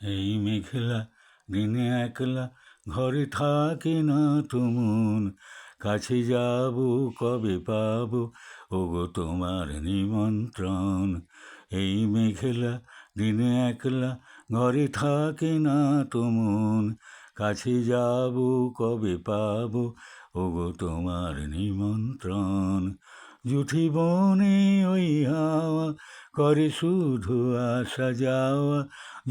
এই মেঘলা দিনে একলা ঘরে থাকে না তুমুন, কাছে যাব কবে পাবো ওগো তোমার নিমন্ত্রণ। এই মেঘলা দিনে একলা ঘরে থাকে না তুমুন, কাছে যাব কবে পাবো ওগো তোমার নিমন্ত্রণ। জুঠি বনে ওই হাওয়া করে শুধু আসা যাওয়া,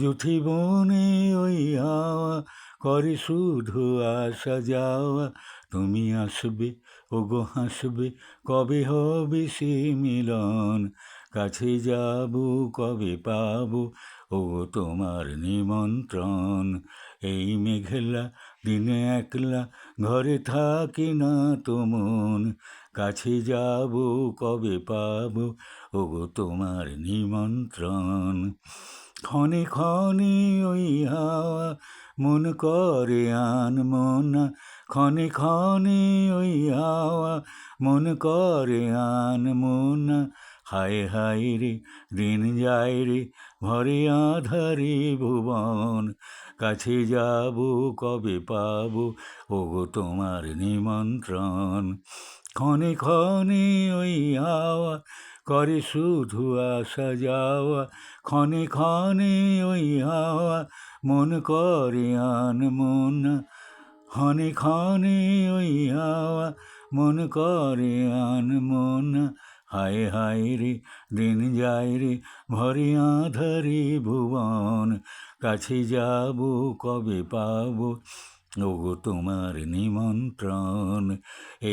জুঠি বনে ওই হাওয়া করে শুধু আসা যাওয়া। তুমি আসবে ওগো হাসবে কবে হবে সে মিলন, কাছে যাব কবে পাবো ওগো তোমার নিমন্ত্রণ। এই মেঘলা দিনে একলা ঘরে থাকে না তো মন, কাছে যাব কবে পাবো ওগো তোমার নিমন্ত্রণ। ক্ষণে ক্ষণে ওই হাওয়া মন করে আনমো না, ক্ষণে ক্ষণে ওই হাওয়া মন করে আনমো না। হায় হায় রে দিন যায় রে ভরে আধারে ভুবন, কাছে যাব কবে পাবো ওগো তোমার নিমন্ত্রণ। ক্ষণে ক্ষণে ওই হাওয়া করে শুধু আসা যাওয়া, ক্ষণে ক্ষণে ওই হাওয়া মন করে আনমো না, ক্ষণে ক্ষণে ওই হাওয়া মন করে আনমো না। হায় হায় রে দিন যায় রে ভরে আধারে ভুবন, কাছে যাব কবে পাবো ওগো তোমার নিমন্ত্রণ।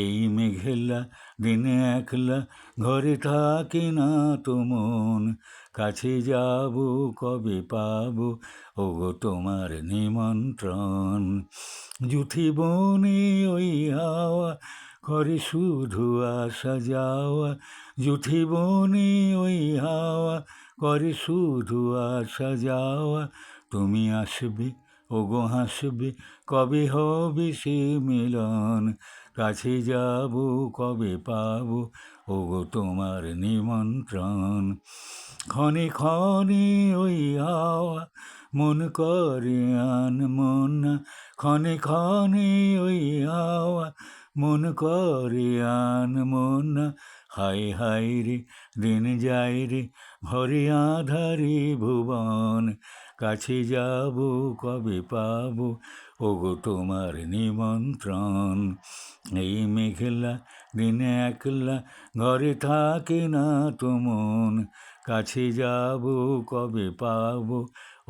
এই মেঘলা দিনে একলা ঘরে থাকে না তো মন, কাছে যাব কবে পাবো ওগো তোমার নিমন্ত্রণ। জুথি বনে ওই হাওয়া করে শুধু আসা যাওয়া, জুথি বনে ওই হাওয়া করে শুধু আসা যাওয়া। তুমি আসবে ওগো হাসবে কবে হবে সে মিলন, কাছে যাব কবে পাবো ওগো তোমার নিমন্ত্রণ। ক্ষণে ক্ষণে ওই হাওয়া মন করে আনমো না, ক্ষণে ক্ষণে ওই হাওয়া মন করে আনমো না। হায় হায় রে দিন যায় রে ভরে আধারে ভুবন, কাছে যাব কবে পাবো ওগো তোমার নিমন্ত্রণ। এই মেঘলা দিনে একলা ঘরে থাকে না তো মন, কাছে যাব কবে পাবো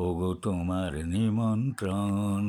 ওগো তোমার নিমন্ত্রণ।